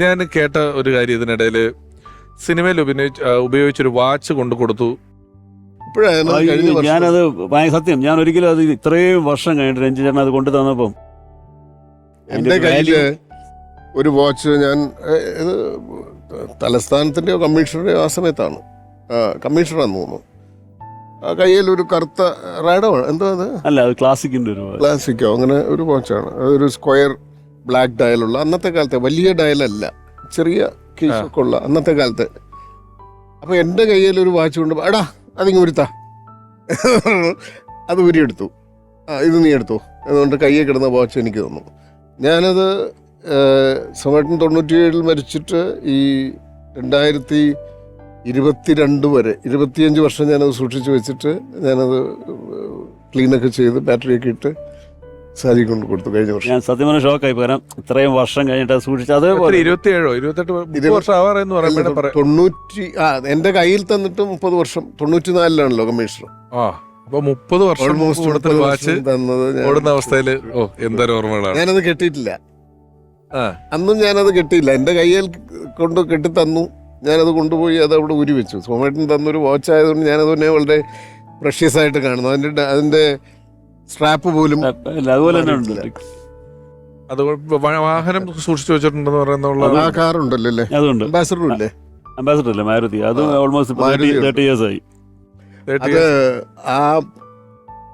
ഞാൻ കേട്ട ഒരു കാര്യം ഇതിനിടയിൽ സിനിമയിൽ ഉപയോഗിച്ചൊരു വാച്ച് കൊണ്ടു കൊടുത്തു. ഞാനത് സത്യം, ഞാൻ ഒരിക്കലും അത് ഇത്രയും വർഷം കഴിഞ്ഞിട്ട് രഞ്ജി ചേട്ടൻ അത് കൊണ്ടു തന്നപ്പം എന്റെ കയ്യില് ഒരു വാച്ച്, ഞാൻ ഇത് തലസ്ഥാനത്തിന്റെയോ കമ്മീഷണറുടെയോ ആ സമയത്താണ്, കമ്മീഷണറാന്ന് തോന്നുന്നു. ആ കയ്യിൽ ഒരു കറുത്ത റാഡോ എന്തോ അത് അല്ല, അത് ക്ലാസിക്കിന്റെ ഒരു ക്ലാസിക്കോ അങ്ങനെ ഒരു വാച്ചാണ്. അതൊരു സ്ക്വയർ ബ്ലാക്ക് ഡയലുള്ള, അന്നത്തെ കാലത്തെ വലിയ ഡയലല്ല, ചെറിയ കേസൊക്കെ ഉള്ള അന്നത്തെ കാലത്ത്. അപ്പൊ എന്റെ കയ്യിൽ ഒരു വാച്ച് കൊണ്ട് എടാ അതിങ്ങ് ഉരുത്താ അത് ഉരിയെടുത്തു. ഇത് നീ എടുത്തു അതുകൊണ്ട് കയ്യെ കിടന്ന വാച്ച് എനിക്ക് തന്നു. ഞാനത് സോമേട്ടൻ 97 മരിച്ചിട്ട് ഈ 2022 വരെ 25 വർഷം ഞാനത് സൂക്ഷിച്ചു വെച്ചിട്ട് ഞാനത് ക്ലീനൊക്കെ ചെയ്ത് ബാറ്ററിയൊക്കെ ഇട്ട് സാരി കൊണ്ട് കൊടുത്തു കഴിഞ്ഞ വർഷം. ഞാൻ സത്യം പറഞ്ഞ ഷോക്കായി. പകരം ഇത്രയും വർഷം കഴിഞ്ഞിട്ട് സൂക്ഷിച്ചു. അതേപോലെ 27-28 വർഷം ആവാറെന്ന് പറയുമ്പോൾ എന്റെ കയ്യിൽ തന്നിട്ട് 30 വർഷം. 94-ലാണല്ലോ കമ്മീഷണർ. അപ്പൊ 30 വർഷം വാച്ച് ഓടുന്ന അവസ്ഥയില് എന്തൊരു ഓർമ്മകളാണ്. ഞാനത് കെട്ടിയിട്ടില്ല, അന്നും ഞാനത് കെട്ടിയില്ല. എന്റെ കയ്യിൽ കൊണ്ട് കെട്ടി തന്നു, ഞാനത് കൊണ്ടുപോയി അത് അവിടെ ഉരി വെച്ചു. സോമേട്ടൻ തന്നൊരു വാച്ച് ആയതുകൊണ്ട് ഞാനത് തന്നെ വളരെ പ്രഷ്യസ് ആയിട്ട് കാണുന്നു. അതിന്റെ സ്ട്രാപ്പ് പോലും അതുപോലെ തന്നെ ഉണ്ട്. അത് വാഹനം സൂക്ഷിച്ചു വെച്ചിട്ടുണ്ടെന്ന് പറയുന്ന ആ കാറുണ്ടല്ലോ അല്ലേ, അതുണ്ട്. അംബാസഡറും ഇല്ലേ? അംബാസഡർ അല്ലേ മാരുതി, അത് ഓൾമോസ്റ്റ് 30 years ആയി. അത് ആ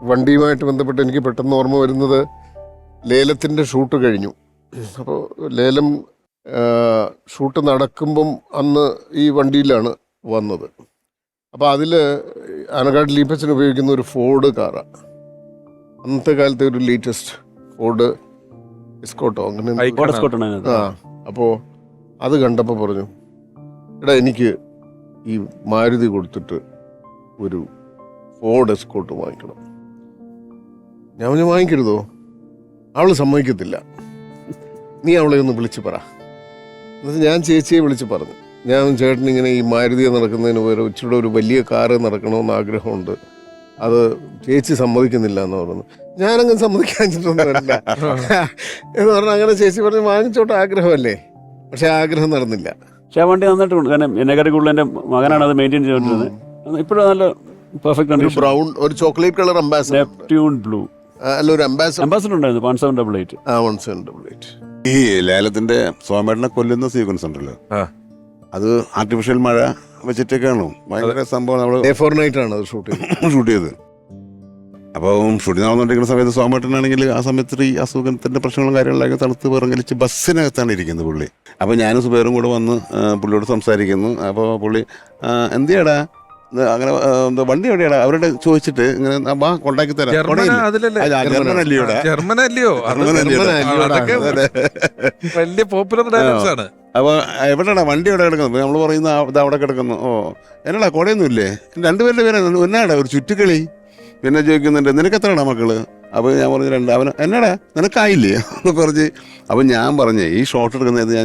വണ്ടിയുമായിട്ട് ബന്ധപ്പെട്ട് എനിക്ക് പെട്ടെന്ന് ഓർമ്മ വരുന്നത്, ലേലത്തിന്റെ ഷൂട്ട് കഴിഞ്ഞു. അപ്പോൾ ലേലം ഷൂട്ട് നടക്കുമ്പം അന്ന് ഈ വണ്ടിയിലാണ് വന്നത്. അപ്പോൾ അതിൽ ആനക്കാട് ലീപ്പച്ചൻ ഉപയോഗിക്കുന്ന ഒരു ഫോർഡ് കാറാണ്. അന്നത്തെ കാലത്തെ ഒരു ലേറ്റസ്റ്റ് ഫോർഡ് എസ്കോട്ടോ അങ്ങനെ. അപ്പോൾ അത് കണ്ടപ്പോൾ പറഞ്ഞു, എടാ എനിക്ക് ഈ മാരുതി കൊടുത്തിട്ട് ഒരു ഫോർഡ് എസ്കോട്ട് വാങ്ങിക്കണം. ഞാൻ പറഞ്ഞു വാങ്ങിക്കരുതോ, അവൾ സമ്മതിക്കത്തില്ല, നീ അവളെ ഒന്ന് വിളിച്ച് പറ. എന്നിട്ട് ഞാൻ ചേച്ചിയെ വിളിച്ച് പറഞ്ഞു, ഞാൻ ചേട്ടനിങ്ങനെ ഈ മാരുതി നടക്കുന്നതിന് പകരം ഇച്ചിരി ഒരു വലിയ കാറ് നടക്കണമെന്ന് ആഗ്രഹമുണ്ട്, അത് ചേച്ചി സമ്മതിക്കുന്നില്ല എന്ന് പറഞ്ഞു. ഞാനങ്ങനെ സമ്മതിക്കാഞ്ഞിട്ടൊന്നും വരില്ല എന്ന് പറഞ്ഞാൽ അങ്ങനെ ചേച്ചി പറഞ്ഞ് വാങ്ങിച്ചോട്ടെ, ആഗ്രഹമല്ലേ. പക്ഷെ ആഗ്രഹം നടന്നില്ല. പക്ഷെ ആ വണ്ടി നന്നായിട്ടുണ്ട്. കാരണം എന്നെക്കാട്ടി കൂടുതൽ എൻ്റെ മകനാണ് അത് മെയിൻറ്റെയിൻ ചെയ്തുകൊണ്ടിരുന്നത്. ഇപ്പോഴും നല്ല പെർഫെക്റ്റ്. ബ്രൗൺ ഒരു chocolate colour ambassador, Neptune blue അല്ല ഒരു അംബാസഡർ ഉണ്ടായിരുന്നു 1788. 1788. ഈ ലേലത്തിന്റെ സോമേട്ടനെ കൊല്ലുന്ന സീക്വൻസ് ഉണ്ടല്ലോ, അത് ആർട്ടിഫിഷ്യൽ മഴ വെച്ചിട്ടൊക്കെയാണോ ഭയങ്കര സംഭവം. നമ്മള് ഡേ ഫോർ നൈറ്റ് ആണ് അത് ഷൂട്ട് ചെയ്തത്. അപ്പോൾ ഷൂട്ടിംഗ് നടന്നുകൊണ്ടിരിക്കുന്ന സമയത്ത് സോമേട്ടനാണെങ്കിൽ ആ സമയത്ത് ഈ അസുഖത്തിന്റെ പ്രശ്നങ്ങളും കാര്യങ്ങളിലൊക്കെ തണുത്ത് വിറങ്ങലിച്ച് ബസ്സിനകത്താണ് ഇരിക്കുന്നത് പുള്ളി. അപ്പോൾ ഞാനും സുബേറും കൂടെ വന്ന് പുള്ളിയോട് സംസാരിക്കുന്നു. അപ്പോൾ പുള്ളി എന്തിയാടാ അങ്ങനെ വണ്ടി എവിടെയാടാ അവരോട് ചോദിച്ചിട്ട് ഇങ്ങനെ കൊണ്ടാക്കി തരാം. വലിയ പോപ്പുലർ ഡയലോഗ്സ് ആണ്. അപ്പോൾ എവിടെയാടാ വണ്ടി എവിടെ കിടക്കുന്നത്? നമ്മൾ പറയുന്ന ഇത് അവിടെ കിടക്കുന്നു. എന്നാടാ കുടയൊന്നും ഇല്ലേ? രണ്ടുപേരുടെ പേര് എന്നാടാ ഒരു ചുറ്റുകളി. പിന്നെ ചോദിക്കുന്നുണ്ട് നിനക്ക് എത്രയാടാ മക്കള്? അപ്പോൾ ഞാൻ പറഞ്ഞു 2. അവന് എന്നാടാ നിനക്കായില്ലേ എന്ന് പറഞ്ഞ്. അപ്പം ഞാൻ പറഞ്ഞേ ഈ ഷോട്ട് എടുക്കുന്നത്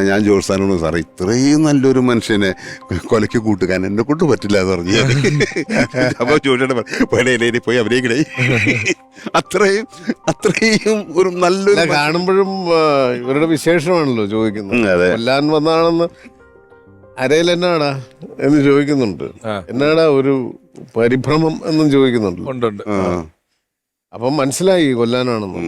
ഞാൻ ജോത്സാനോട് സാറേ ഇത്രയും നല്ലൊരു മനുഷ്യനെ കൊലയ്ക്ക് കൂട്ടുകാൻ എന്നെ കൊണ്ട് പറ്റില്ല എന്ന് പറഞ്ഞു. അപ്പോൾ ചോദിച്ചിട്ട് പേടയിലേ പോയി അഭിനയിക്കണേ. അത്രയും ഒരു നല്ലൊരു കാണുമ്പോഴും ഇവരുടെ വിശേഷമാണല്ലോ ചോദിക്കുന്നത്. കൊല്ലാൻ വന്നാണെന്ന് അരയിൽ എന്നാടാ എന്ന് ചോദിക്കുന്നുണ്ട്, എന്നാടാ ഒരു പരിഭ്രമം എന്നും ചോദിക്കുന്നുണ്ട്. അപ്പം മനസ്സിലായി കൊല്ലാനാണെന്ന്.